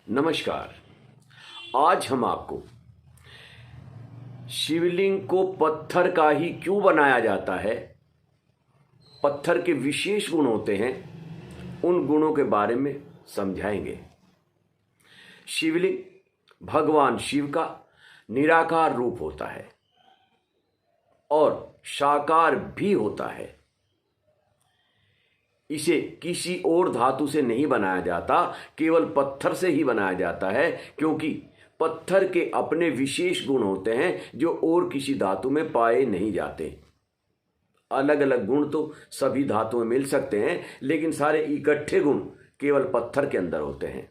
नमस्कार। आज हम आपको शिवलिंग को पत्थर का ही क्यों बनाया जाता है, पत्थर के विशेष गुण होते हैं, उन गुणों के बारे में समझाएंगे। शिवलिंग भगवान शिव का निराकार रूप होता है और साकार भी होता है। इसे किसी और धातु से नहीं बनाया जाता, केवल पत्थर से ही बनाया जाता है, क्योंकि पत्थर के अपने विशेष गुण होते हैं जो और किसी धातु में पाए नहीं जाते। अलग अलग गुण तो सभी धातुओं में मिल सकते हैं, लेकिन सारे इकट्ठे गुण केवल पत्थर के अंदर होते हैं।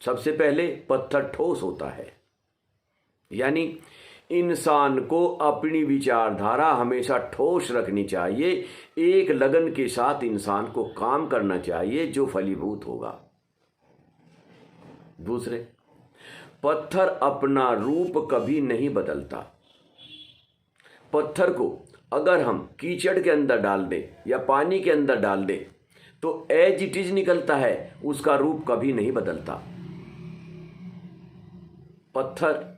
सबसे पहले पत्थर ठोस होता है, यानी इंसान को अपनी विचारधारा हमेशा ठोस रखनी चाहिए। एक लगन के साथ इंसान को काम करना चाहिए जो फलीभूत होगा। दूसरे, पत्थर अपना रूप कभी नहीं बदलता। पत्थर को अगर हम कीचड़ के अंदर डाल दें या पानी के अंदर डाल दें तो एज इट इज निकलता है, उसका रूप कभी नहीं बदलता। पत्थर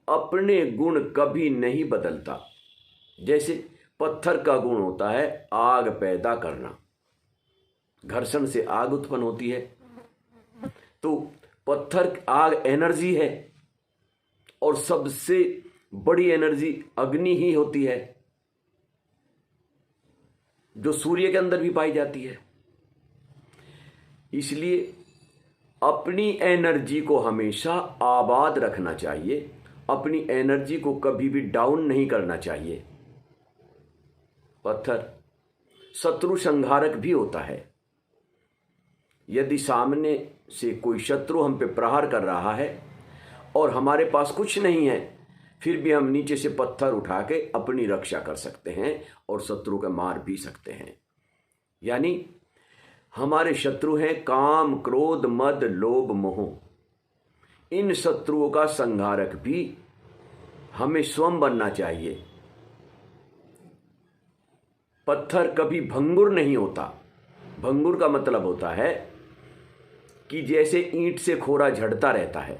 अपने गुण कभी नहीं बदलता। जैसे पत्थर का गुण होता है आग पैदा करना, घर्षण से आग उत्पन्न होती है, तो पत्थर आग एनर्जी है और सबसे बड़ी एनर्जी अग्नि ही होती है, जो सूर्य के अंदर भी पाई जाती है। इसलिए अपनी एनर्जी को हमेशा आबाद रखना चाहिए, अपनी एनर्जी को कभी भी डाउन नहीं करना चाहिए। पत्थर शत्रु संहारक भी होता है। यदि सामने से कोई शत्रु हम पे प्रहार कर रहा है और हमारे पास कुछ नहीं है, फिर भी हम नीचे से पत्थर उठा के अपनी रक्षा कर सकते हैं और शत्रु को मार भी सकते हैं। यानी हमारे शत्रु हैं काम, क्रोध, मद, लोभ, मोह। इन शत्रुओं का संहारक भी हमें स्वयं बनना चाहिए। पत्थर कभी भंगुर नहीं होता। भंगुर का मतलब होता है कि जैसे ईंट से खोरा झड़ता रहता है।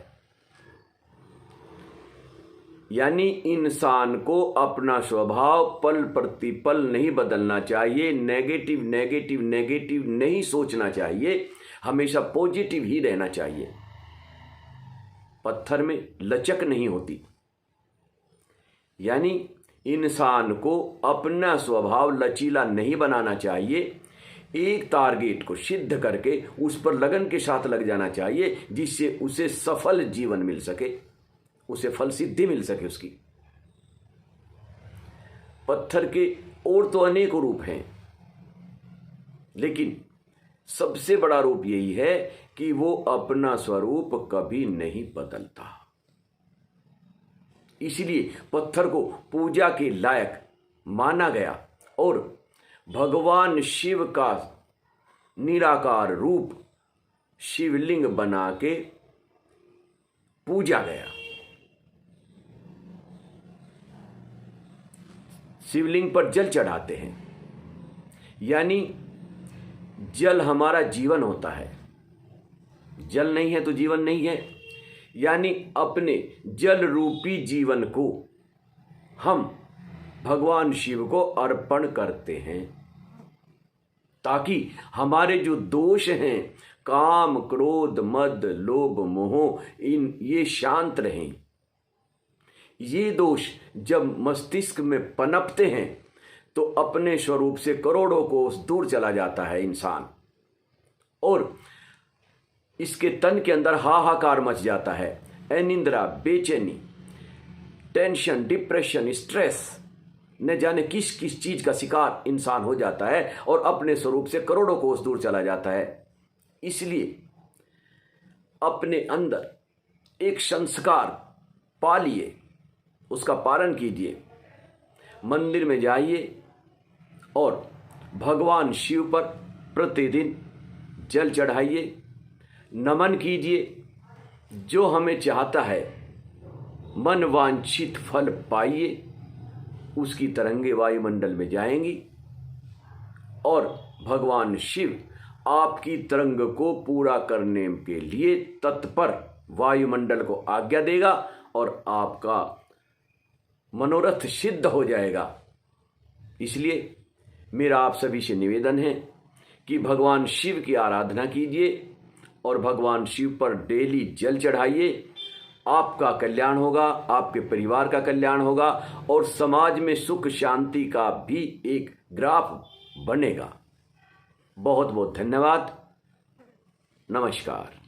यानी इंसान को अपना स्वभाव पल प्रतिपल नहीं बदलना चाहिए, नेगेटिव नेगेटिव नेगेटिव नहीं सोचना चाहिए, हमेशा पॉजिटिव ही रहना चाहिए। पत्थर में लचक नहीं होती, यानी इंसान को अपना स्वभाव लचीला नहीं बनाना चाहिए। एक टारगेट को सिद्ध करके उस पर लगन के साथ लग जाना चाहिए, जिससे उसे सफल जीवन मिल सके, उसे फल सिद्धि मिल सके उसकी। पत्थर के और तो अनेक रूप हैं, लेकिन सबसे बड़ा रूप यही है कि वो अपना स्वरूप कभी नहीं बदलता। इसलिए पत्थर को पूजा के लायक माना गया और भगवान शिव का निराकार रूप शिवलिंग बना के पूजा गया। शिवलिंग पर जल चढ़ाते हैं, यानी जल हमारा जीवन होता है। जल नहीं है तो जीवन नहीं है, यानी अपने जल रूपी जीवन को हम भगवान शिव को अर्पण करते हैं, ताकि हमारे जो दोष हैं काम, क्रोध, मद, लोभ, मोह, ये शांत रहें। ये दोष जब मस्तिष्क में पनपते हैं तो अपने स्वरूप से करोड़ों कोस दूर चला जाता है इंसान, और इसके तन के अंदर हाहाकार मच जाता है। अनिद्रा, बेचैनी, टेंशन, डिप्रेशन, स्ट्रेस, न जाने किस किस चीज का शिकार इंसान हो जाता है और अपने स्वरूप से करोड़ों कोस दूर चला जाता है। इसलिए अपने अंदर एक संस्कार पालिए, उसका पालन कीजिए। मंदिर में जाइए और भगवान शिव पर प्रतिदिन जल चढ़ाइए, नमन कीजिए। जो हमें चाहता है मन वांछित फल पाइए, उसकी तरंगे वायुमंडल में जाएंगी और भगवान शिव आपकी तरंग को पूरा करने के लिए तत्पर वायुमंडल को आज्ञा देगा और आपका मनोरथ सिद्ध हो जाएगा। इसलिए मेरा आप सभी से निवेदन है कि भगवान शिव की आराधना कीजिए और भगवान शिव पर डेली जल चढ़ाइए। आपका कल्याण होगा, आपके परिवार का कल्याण होगा और समाज में सुख शांति का भी एक ग्राफ बनेगा। बहुत बहुत धन्यवाद। नमस्कार।